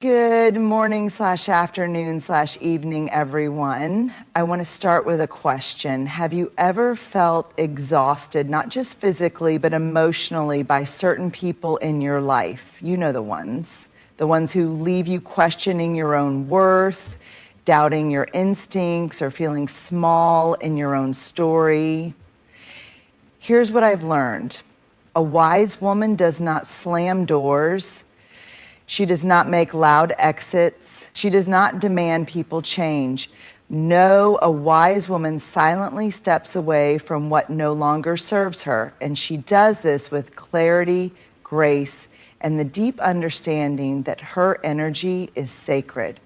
Good morning / afternoon / evening, everyone. I want to start with a question. Have you ever felt exhausted, not just physically, but emotionally by certain people in your life? You know the ones who leave you questioning your own worth, doubting your instincts, or feeling small in your own story. Here's what I've learned. A wise woman does not slam doors. She does not make loud exits. She does not demand people change. No, a wise woman silently steps away from what no longer serves her, and she does this with clarity, grace, and the deep understanding that her energy is sacred.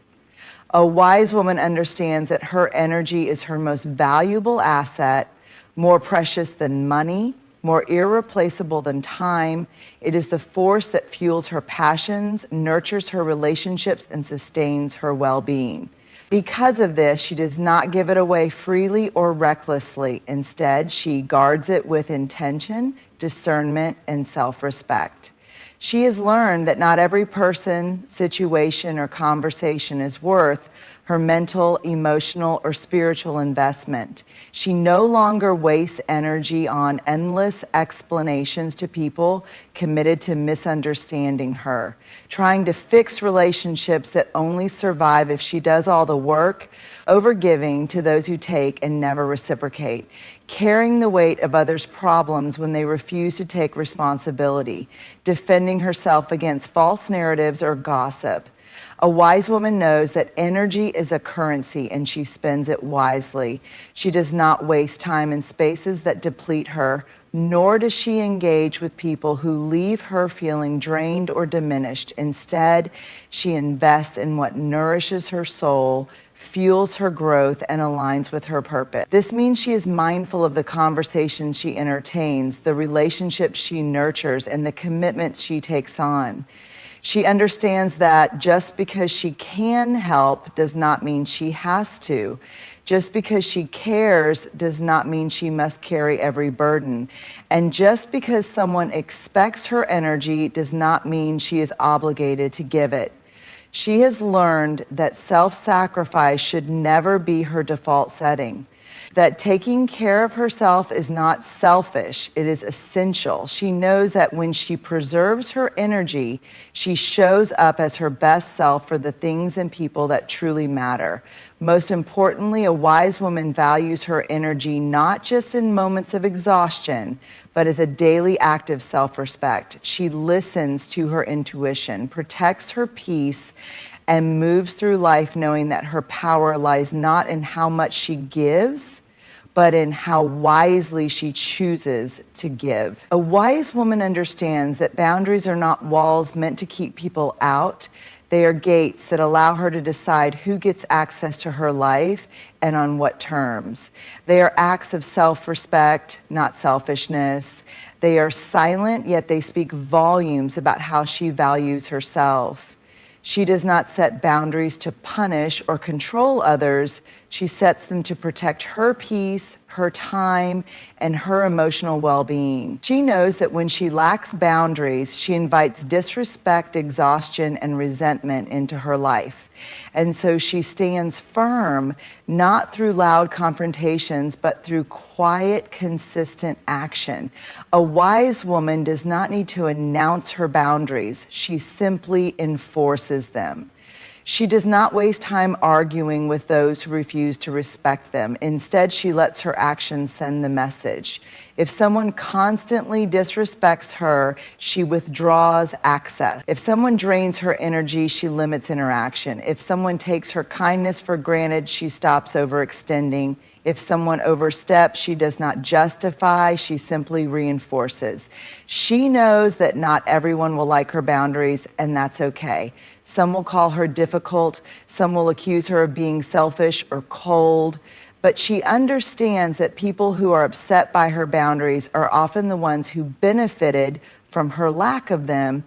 A wise woman understands that her energy is her most valuable asset, more precious than money, more irreplaceable than time. It is the force that fuels her passions, nurtures her relationships, and sustains her well-being. Because of this, she does not give it away freely or recklessly. Instead, she guards it with intention, discernment, and self-respect. She has learned that not every person, situation, or conversation is worth her mental, emotional, or spiritual investment. She no longer wastes energy on endless explanations to people committed to misunderstanding her, trying to fix relationships that only survive if she does all the work, overgiving to those who take and never reciprocate, carrying the weight of others' problems when they refuse to take responsibility, defending herself against false narratives or gossip. A wise woman knows that energy is a currency and she spends it wisely. She does not waste time in spaces that deplete her, nor does she engage with people who leave her feeling drained or diminished. Instead, she invests in what nourishes her soul, fuels her growth, and aligns with her purpose. This means she is mindful of the conversations she entertains, the relationships she nurtures, and the commitments she takes on. She understands that just because she can help does not mean she has to. Just because she cares does not mean she must carry every burden. And just because someone expects her energy does not mean she is obligated to give it. She has learned that self-sacrifice should never be her default setting, that taking care of herself is not selfish, it is essential. She knows that when she preserves her energy, she shows up as her best self for the things and people that truly matter. Most importantly, a wise woman values her energy not just in moments of exhaustion, but as a daily act of self-respect. She listens to her intuition, protects her peace, and moves through life knowing that her power lies not in how much she gives, but in how wisely she chooses to give. A wise woman understands that boundaries are not walls meant to keep people out. They are gates that allow her to decide who gets access to her life and on what terms. They are acts of self-respect, not selfishness. They are silent, yet they speak volumes about how she values herself. She does not set boundaries to punish or control others. She sets them to protect her peace, her time, and her emotional well-being. She knows that when she lacks boundaries, she invites disrespect, exhaustion, and resentment into her life. And so she stands firm, not through loud confrontations, but through quiet, consistent action. A wise woman does not need to announce her boundaries. She simply enforces them. She does not waste time arguing with those who refuse to respect them. Instead, she lets her actions send the message. If someone constantly disrespects her, she withdraws access. If someone drains her energy, she limits interaction. If someone takes her kindness for granted, she stops overextending. If someone oversteps, she does not justify, she simply reinforces. She knows that not everyone will like her boundaries, and that's okay. Some will call her difficult, some will accuse her of being selfish or cold, but she understands that people who are upset by her boundaries are often the ones who benefited from her lack of them.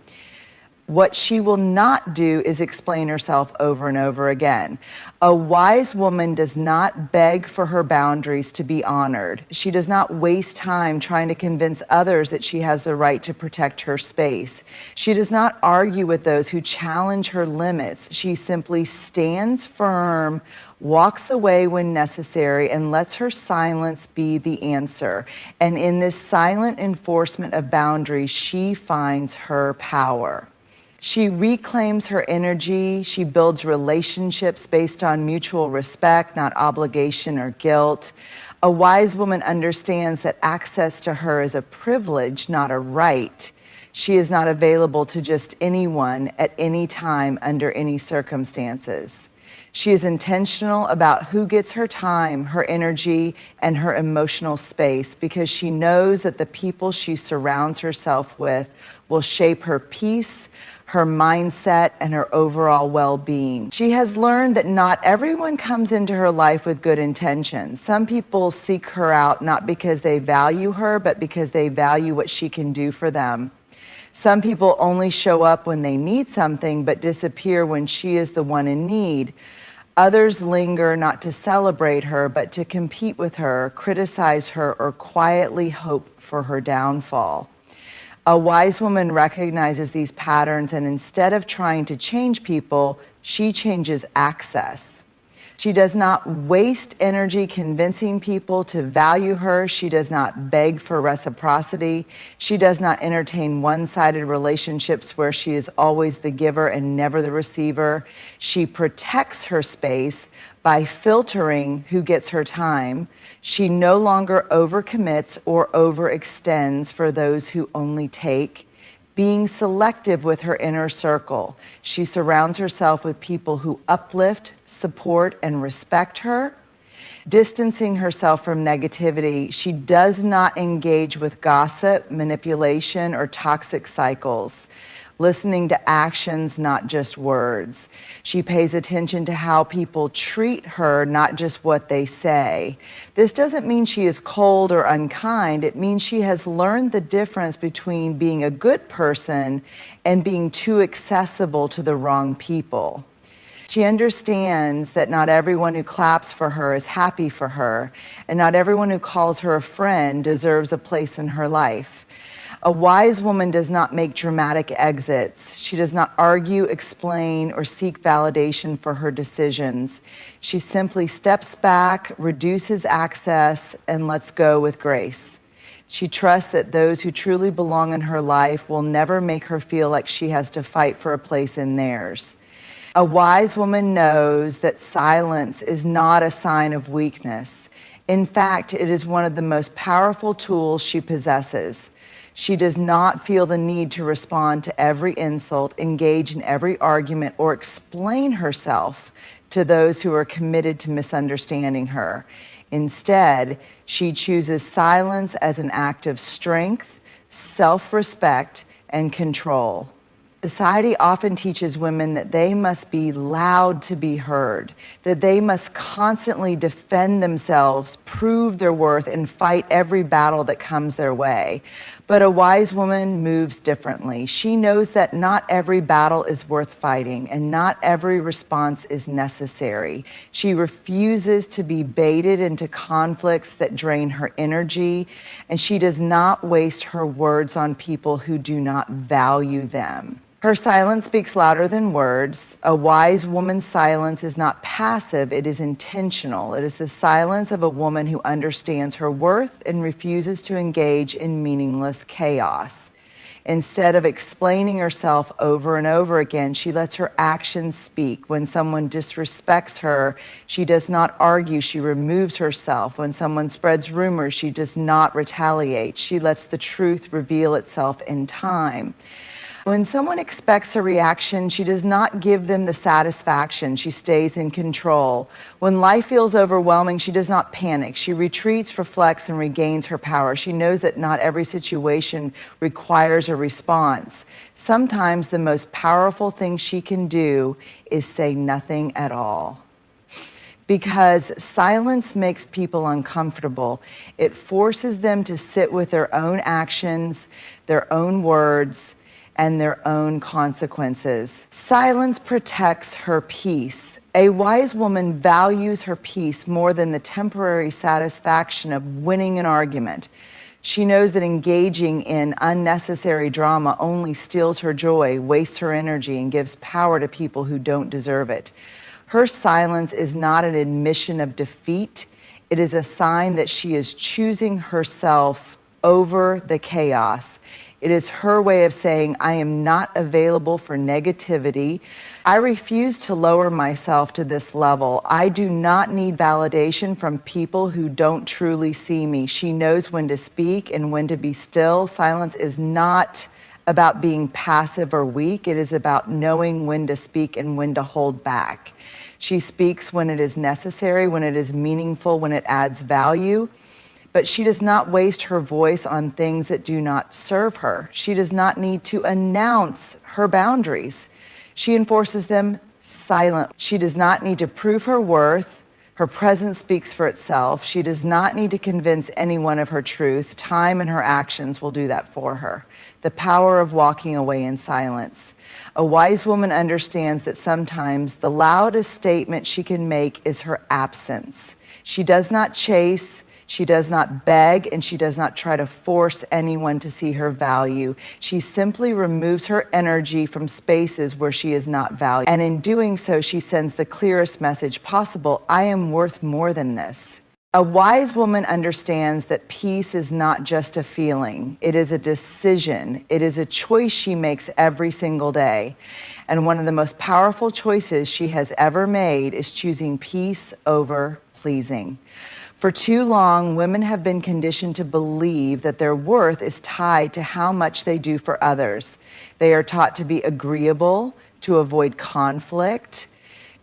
What she will not do is explain herself over and over again. A wise woman does not beg for her boundaries to be honored. She does not waste time trying to convince others that she has the right to protect her space. She does not argue with those who challenge her limits. She simply stands firm, walks away when necessary, and lets her silence be the answer. And in this silent enforcement of boundaries, she finds her power. She reclaims her energy. She builds relationships based on mutual respect, not obligation or guilt. A wise woman understands that access to her is a privilege, not a right. She is not available to just anyone at any time under any circumstances. She is intentional about who gets her time, her energy, and her emotional space because she knows that the people she surrounds herself with will shape her peace, her mindset, and her overall well-being. She has learned that not everyone comes into her life with good intentions. Some people seek her out not because they value her, but because they value what she can do for them. Some people only show up when they need something, but disappear when she is the one in need. Others linger not to celebrate her, but to compete with her, criticize her, or quietly hope for her downfall. A wise woman recognizes these patterns, and instead of trying to change people, she changes access. She does not waste energy convincing people to value her. She does not beg for reciprocity. She does not entertain one-sided relationships where she is always the giver and never the receiver. She protects her space by filtering who gets her time. She no longer overcommits or overextends for those who only take. Being selective with her inner circle, she surrounds herself with people who uplift, support, and respect her. Distancing herself from negativity, she does not engage with gossip, manipulation, or toxic cycles. Listening to actions, not just words. She pays attention to how people treat her, not just what they say. This doesn't mean she is cold or unkind. It means she has learned the difference between being a good person and being too accessible to the wrong people. She understands that not everyone who claps for her is happy for her, and not everyone who calls her a friend deserves a place in her life. A wise woman does not make dramatic exits. She does not argue, explain, or seek validation for her decisions. She simply steps back, reduces access, and lets go with grace. She trusts that those who truly belong in her life will never make her feel like she has to fight for a place in theirs. A wise woman knows that silence is not a sign of weakness. In fact, it is one of the most powerful tools she possesses. She does not feel the need to respond to every insult, engage in every argument, or explain herself to those who are committed to misunderstanding her. Instead, she chooses silence as an act of strength, self-respect, and control. Society often teaches women that they must be loud to be heard, that they must constantly defend themselves, prove their worth, and fight every battle that comes their way. But a wise woman moves differently. She knows that not every battle is worth fighting, and not every response is necessary. She refuses to be baited into conflicts that drain her energy, and she does not waste her words on people who do not value them. Her silence speaks louder than words. A wise woman's silence is not passive, it is intentional. It is the silence of a woman who understands her worth and refuses to engage in meaningless chaos. Instead of explaining herself over and over again, she lets her actions speak. When someone disrespects her, she does not argue, she removes herself. When someone spreads rumors, she does not retaliate. She lets the truth reveal itself in time. When someone expects a reaction, she does not give them the satisfaction. She stays in control. When life feels overwhelming, she does not panic. She retreats, reflects, and regains her power. She knows that not every situation requires a response. Sometimes the most powerful thing she can do is say nothing at all. Because silence makes people uncomfortable. It forces them to sit with their own actions, their own words, and their own consequences. Silence protects her peace. A wise woman values her peace more than the temporary satisfaction of winning an argument. She knows that engaging in unnecessary drama only steals her joy, wastes her energy, and gives power to people who don't deserve it. Her silence is not an admission of defeat. It is a sign that she is choosing herself over the chaos. It is her way of saying, I am not available for negativity. I refuse to lower myself to this level. I do not need validation from people who don't truly see me. She knows when to speak and when to be still. Silence is not about being passive or weak. It is about knowing when to speak and when to hold back. She speaks when it is necessary, when it is meaningful, when it adds value. But she does not waste her voice on things that do not serve her. She does not need to announce her boundaries. She enforces them silently. She does not need to prove her worth. Her presence speaks for itself. She does not need to convince anyone of her truth. Time and her actions will do that for her. The power of walking away in silence. A wise woman understands that sometimes the loudest statement she can make is her absence. She does not chase. She does not beg, and she does not try to force anyone to see her value. She simply removes her energy from spaces where she is not valued. And in doing so, she sends the clearest message possible: I am worth more than this. A wise woman understands that peace is not just a feeling. It is a decision. It is a choice she makes every single day. And one of the most powerful choices she has ever made is choosing peace over pleasing. For too long, women have been conditioned to believe that their worth is tied to how much they do for others. They are taught to be agreeable, to avoid conflict,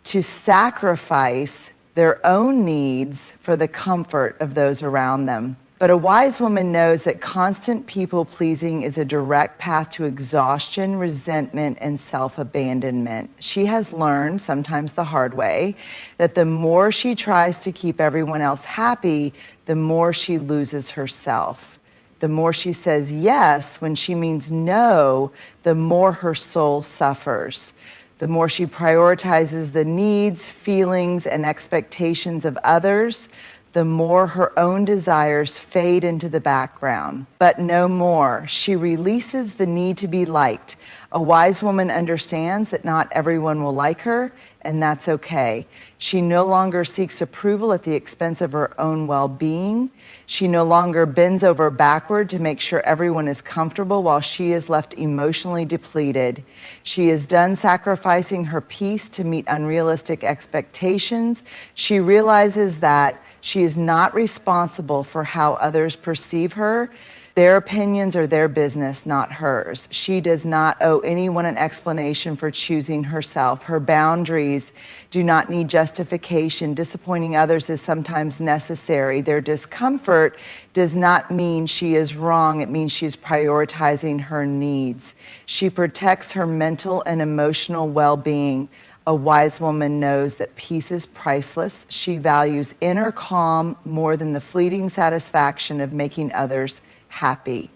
to sacrifice their own needs for the comfort of those around them. But a wise woman knows that constant people-pleasing is a direct path to exhaustion, resentment, and self-abandonment. She has learned, sometimes the hard way, that the more she tries to keep everyone else happy, the more she loses herself. The more she says yes when she means no, the more her soul suffers. The more she prioritizes the needs, feelings, and expectations of others, the more her own desires fade into the background. But no more. She releases the need to be liked. A wise woman understands that not everyone will like her, and that's okay. She no longer seeks approval at the expense of her own well-being. She no longer bends over backward to make sure everyone is comfortable while she is left emotionally depleted. She is done sacrificing her peace to meet unrealistic expectations. She realizes that she is not responsible for how others perceive her. Their opinions are their business, not hers. She does not owe anyone an explanation for choosing herself. Her boundaries do not need justification. Disappointing others is sometimes necessary. Their discomfort does not mean she is wrong. It means she's prioritizing her needs. She protects her mental and emotional well-being. A wise woman knows that peace is priceless. She values inner calm more than the fleeting satisfaction of making others happy.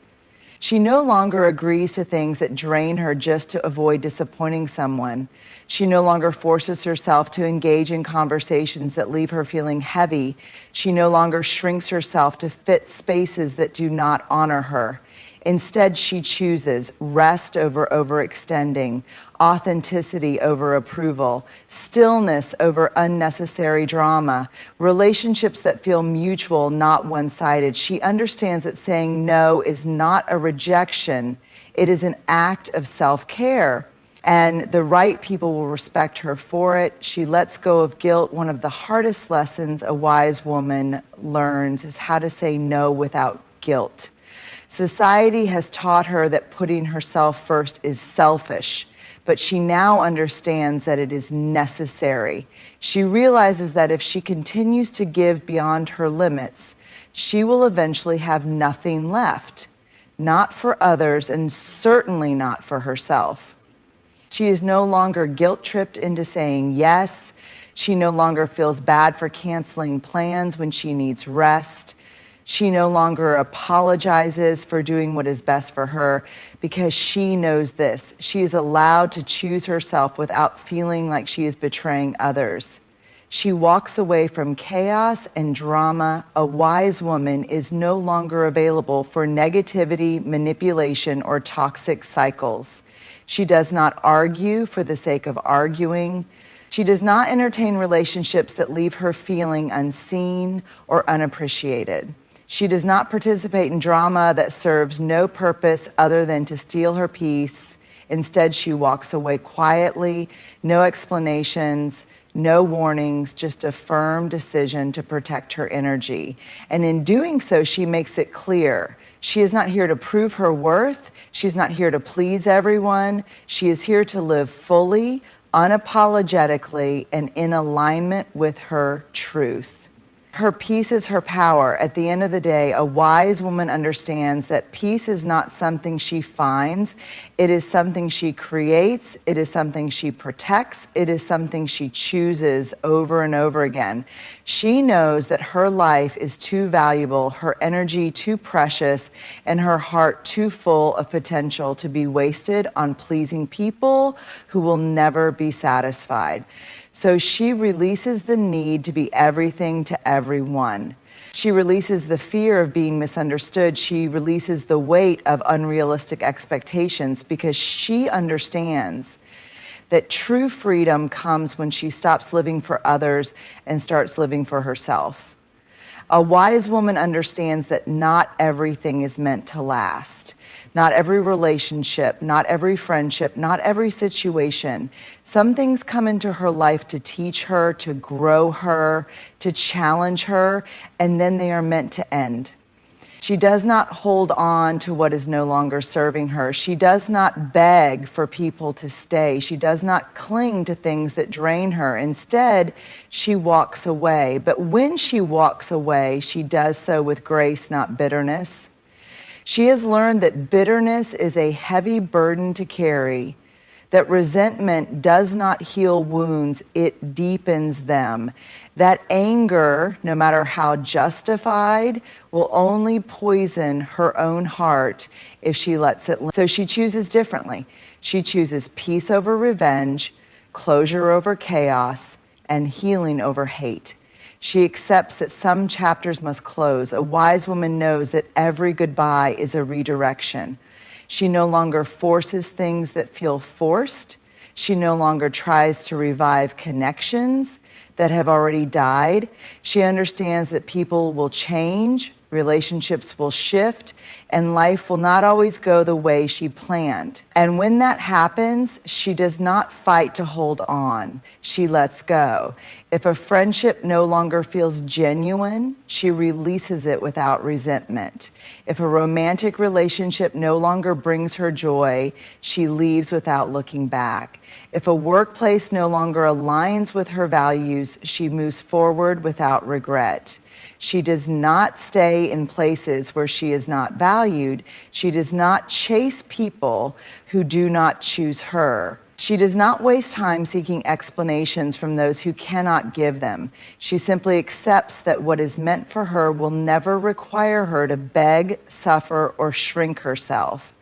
She no longer agrees to things that drain her just to avoid disappointing someone. She no longer forces herself to engage in conversations that leave her feeling heavy. She no longer shrinks herself to fit spaces that do not honor her. Instead, she chooses rest over overextending, authenticity over approval, stillness over unnecessary drama, relationships that feel mutual, not one-sided. She understands that saying no is not a rejection. It is an act of self-care, and the right people will respect her for it. She lets go of guilt. One of the hardest lessons a wise woman learns is how to say no without guilt. Society has taught her that putting herself first is selfish, but she now understands that it is necessary. She realizes that if she continues to give beyond her limits, she will eventually have nothing left, not for others and certainly not for herself. She is no longer guilt-tripped into saying yes. She no longer feels bad for canceling plans when she needs rest. She no longer apologizes for doing what is best for her because she knows this. She is allowed to choose herself without feeling like she is betraying others. She walks away from chaos and drama. A wise woman is no longer available for negativity, manipulation, or toxic cycles. She does not argue for the sake of arguing. She does not entertain relationships that leave her feeling unseen or unappreciated. She does not participate in drama that serves no purpose other than to steal her peace. Instead, she walks away quietly, no explanations, no warnings, just a firm decision to protect her energy. And in doing so, she makes it clear. She is not here to prove her worth. She's not here to please everyone. She is here to live fully, unapologetically, and in alignment with her truth. Her peace is her power. At the end of the day, a wise woman understands that peace is not something she finds. It is something she creates. It is something she protects. It is something she chooses over and over again. She knows that her life is too valuable, her energy too precious, and her heart too full of potential to be wasted on pleasing people who will never be satisfied. So she releases the need to be everything to everyone. She releases the fear of being misunderstood. She releases the weight of unrealistic expectations because she understands that true freedom comes when she stops living for others and starts living for herself. A wise woman understands that not everything is meant to last. Not every relationship, not every friendship, not every situation. Some things come into her life to teach her, to grow her, to challenge her, and then they are meant to end. She does not hold on to what is no longer serving her. She does not beg for people to stay. She does not cling to things that drain her. Instead, she walks away. But when she walks away, she does so with grace, not bitterness. She has learned that bitterness is a heavy burden to carry, that resentment does not heal wounds, it deepens them. That anger, no matter how justified, will only poison her own heart if she lets it. So she chooses differently. She chooses peace over revenge, closure over chaos, and healing over hate. She accepts that some chapters must close. A wise woman knows that every goodbye is a redirection. She no longer forces things that feel forced. She no longer tries to revive connections that have already died. She understands that people will change, relationships will shift, and life will not always go the way she planned. And when that happens, she does not fight to hold on. She lets go. If a friendship no longer feels genuine, she releases it without resentment. If a romantic relationship no longer brings her joy, she leaves without looking back. If a workplace no longer aligns with her values, she moves forward without regret. She does not stay in places where she is not valued. She does not chase people who do not choose her. She does not waste time seeking explanations from those who cannot give them. She simply accepts that what is meant for her will never require her to beg, suffer, or shrink herself.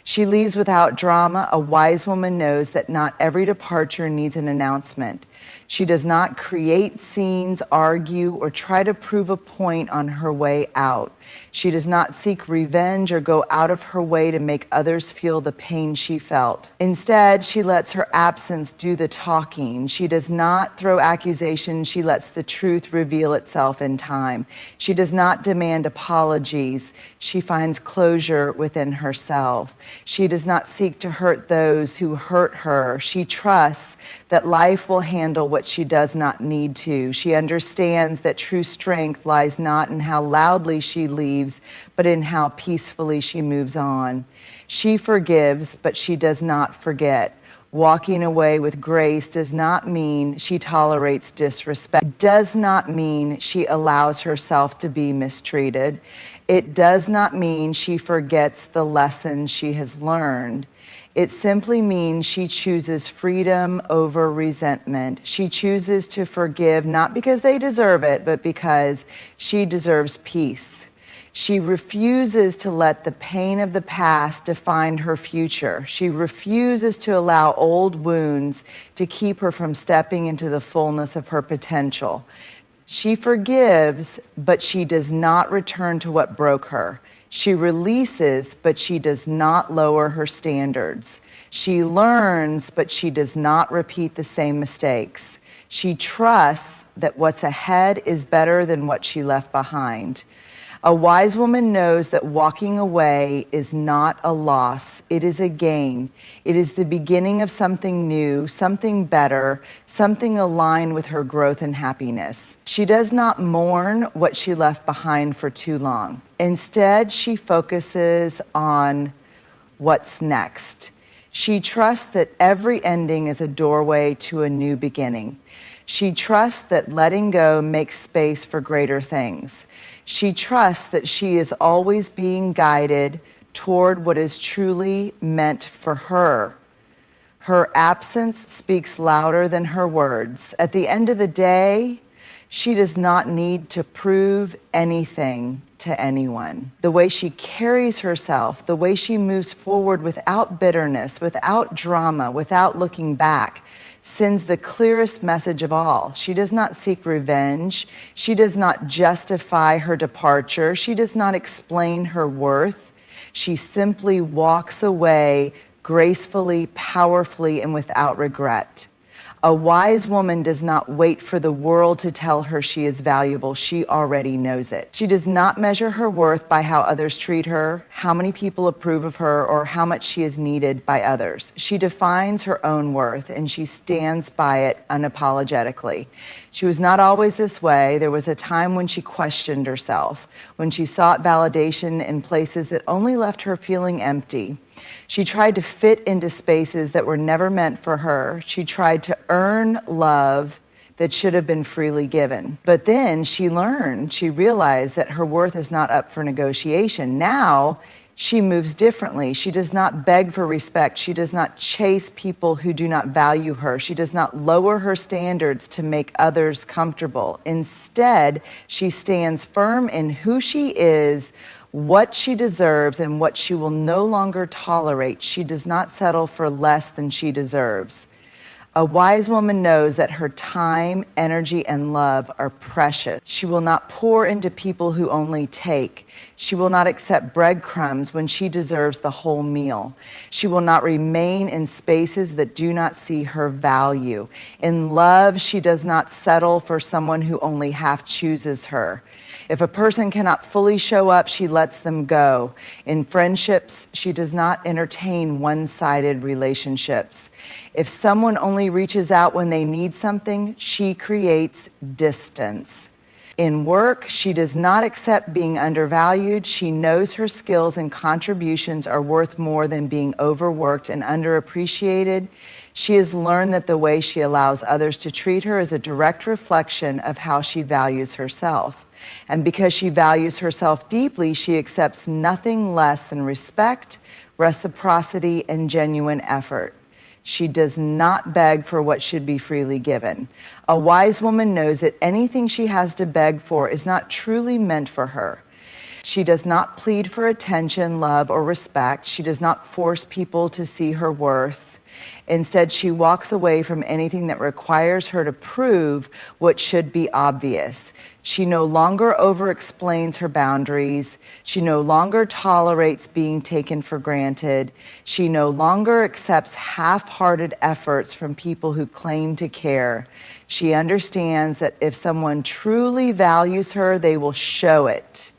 She leaves without drama. A wise woman knows that not every departure needs an announcement. She does not create scenes, argue, or try to prove a point on her way out. She does not seek revenge or go out of her way to make others feel the pain she felt. Instead, she lets her absence do the talking. She does not throw accusations. She lets the truth reveal itself in time. She does not demand apologies. She finds closure within herself. She does not seek to hurt those who hurt her. She trusts that life will handle what she does not need to. She understands that true strength lies not in how loudly she leaves, but in how peacefully she moves on. She forgives, but she does not forget. Walking away with grace does not mean she tolerates disrespect. It does not mean she allows herself to be mistreated. It does not mean she forgets the lessons she has learned. It simply means she chooses freedom over resentment. She chooses to forgive not because they deserve it, but because she deserves peace. She refuses to let the pain of the past define her future. She refuses to allow old wounds to keep her from stepping into the fullness of her potential. She forgives, but she does not return to what broke her. She releases, but she does not lower her standards. She learns, but she does not repeat the same mistakes. She trusts that what's ahead is better than what she left behind. A wise woman knows that walking away is not a loss, it is a gain. It is the beginning of something new, something better, something aligned with her growth and happiness. She does not mourn what she left behind for too long. Instead, she focuses on what's next. She trusts that every ending is a doorway to a new beginning. She trusts that letting go makes space for greater things. She trusts that she is always being guided toward what is truly meant for her. Her absence speaks louder than her words. At the end of the day, she does not need to prove anything to anyone. The way she carries herself, the way she moves forward without bitterness, without drama, without looking back, sends the clearest message of all. She does not seek revenge. She does not justify her departure. She does not explain her worth. She simply walks away gracefully, powerfully, and without regret. A wise woman does not wait for the world to tell her she is valuable. She already knows it. She does not measure her worth by how others treat her, how many people approve of her, or how much she is needed by others. She defines her own worth, and she stands by it unapologetically. She was not always this way. There was a time when she questioned herself, when she sought validation in places that only left her feeling empty. She tried to fit into spaces that were never meant for her. She tried to earn love that should have been freely given. But then she learned, she realized that her worth is not up for negotiation. Now she moves differently. She does not beg for respect. She does not chase people who do not value her. She does not lower her standards to make others comfortable. Instead, she stands firm in who she is, what she deserves, and what she will no longer tolerate. She does not settle for less than she deserves. A wise woman knows that her time, energy, and love are precious. She will not pour into people who only take. She will not accept breadcrumbs when she deserves the whole meal. She will not remain in spaces that do not see her value. In love, she does not settle for someone who only half chooses her. If a person cannot fully show up, she lets them go. In friendships, she does not entertain one-sided relationships. If someone only reaches out when they need something, she creates distance. In work, she does not accept being undervalued. She knows her skills and contributions are worth more than being overworked and underappreciated. She has learned that the way she allows others to treat her is a direct reflection of how she values herself. And because she values herself deeply, she accepts nothing less than respect, reciprocity, and genuine effort. She does not beg for what should be freely given. A wise woman knows that anything she has to beg for is not truly meant for her. She does not plead for attention, love, or respect. She does not force people to see her worth. Instead, she walks away from anything that requires her to prove what should be obvious. She no longer over-explains her boundaries. She no longer tolerates being taken for granted. She no longer accepts half-hearted efforts from people who claim to care. She understands that if someone truly values her, they will show it.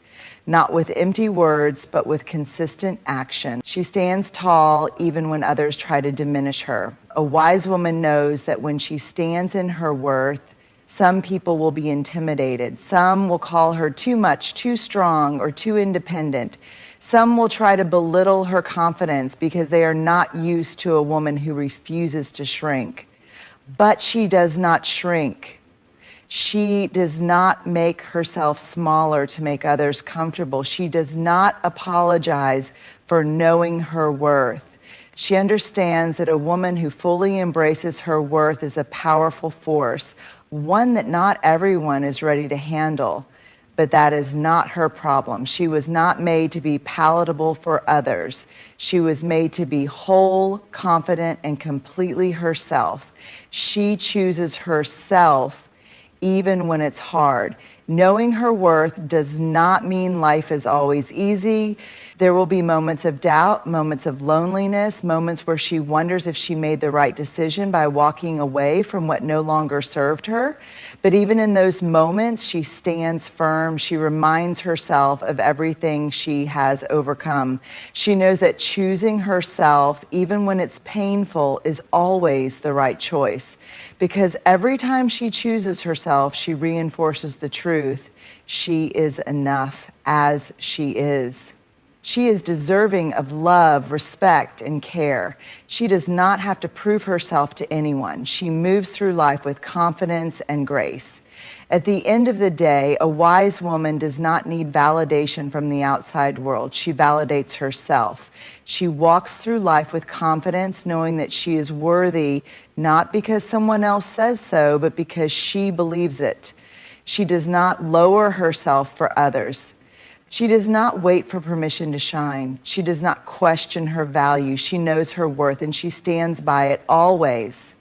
Not with empty words, but with consistent action. She stands tall even when others try to diminish her. A wise woman knows that when she stands in her worth, some people will be intimidated. Some will call her too much, too strong, or too independent. Some will try to belittle her confidence because they are not used to a woman who refuses to shrink. But she does not shrink. She does not make herself smaller to make others comfortable. She does not apologize for knowing her worth. She understands that a woman who fully embraces her worth is a powerful force, one that not everyone is ready to handle, but that is not her problem. She was not made to be palatable for others. She was made to be whole, confident, and completely herself. She chooses herself even when it's hard. Knowing her worth does not mean life is always easy. There will be moments of doubt, moments of loneliness, moments where she wonders if she made the right decision by walking away from what no longer served her. But even in those moments, she stands firm. She reminds herself of everything she has overcome. She knows that choosing herself, even when it's painful, is always the right choice. Because every time she chooses herself, she reinforces the truth. She is enough as she is. She is deserving of love, respect, and care. She does not have to prove herself to anyone. She moves through life with confidence and grace. At the end of the day, a wise woman does not need validation from the outside world. She validates herself. She walks through life with confidence, knowing that she is worthy, not because someone else says so, but because she believes it. She does not lower herself for others. She does not wait for permission to shine. She does not question her value. She knows her worth, and she stands by it always.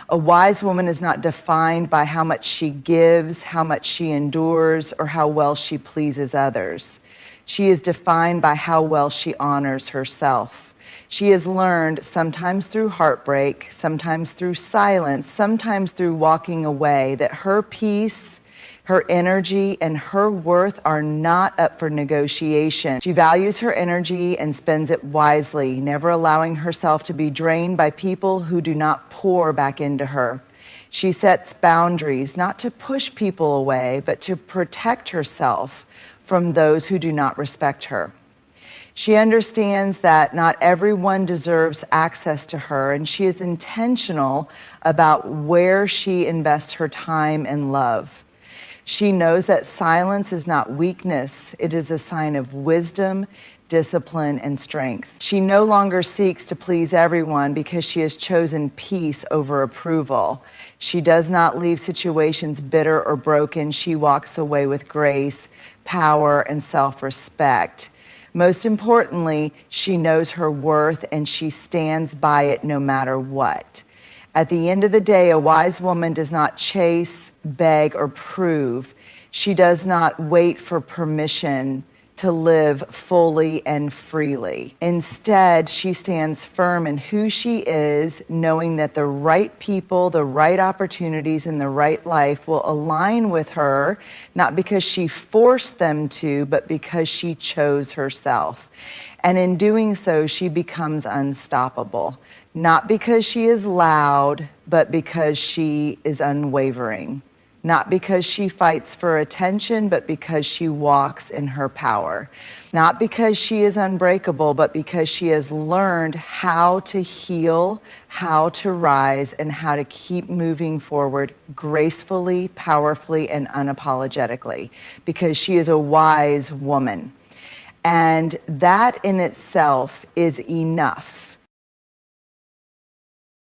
A wise woman is not defined by how much she gives, how much she endures, or how well she pleases others. She is defined by how well she honors herself. She has learned, sometimes through heartbreak, sometimes through silence, sometimes through walking away, that her peace, her energy, and her worth are not up for negotiation. She values her energy and spends it wisely, never allowing herself to be drained by people who do not pour back into her. She sets boundaries, not to push people away, but to protect herself from those who do not respect her. She understands that not everyone deserves access to her, and she is intentional about where she invests her time and love. She knows that silence is not weakness. It is a sign of wisdom, discipline, and strength. She no longer seeks to please everyone because she has chosen peace over approval. She does not leave situations bitter or broken. She walks away with grace, power, and self-respect. Most importantly, she knows her worth and she stands by it no matter what. At the end of the day, a wise woman does not chase, beg, or prove. She does not wait for permission to live fully and freely. Instead, she stands firm in who she is, knowing that the right people, the right opportunities, and the right life will align with her, not because she forced them to, but because she chose herself. And in doing so, she becomes unstoppable. Not because she is loud, but because she is unwavering. Not because she fights for attention, but because she walks in her power. Not because she is unbreakable, but because she has learned how to heal, how to rise, and how to keep moving forward gracefully, powerfully, and unapologetically. Because she is a wise woman. And that in itself is enough.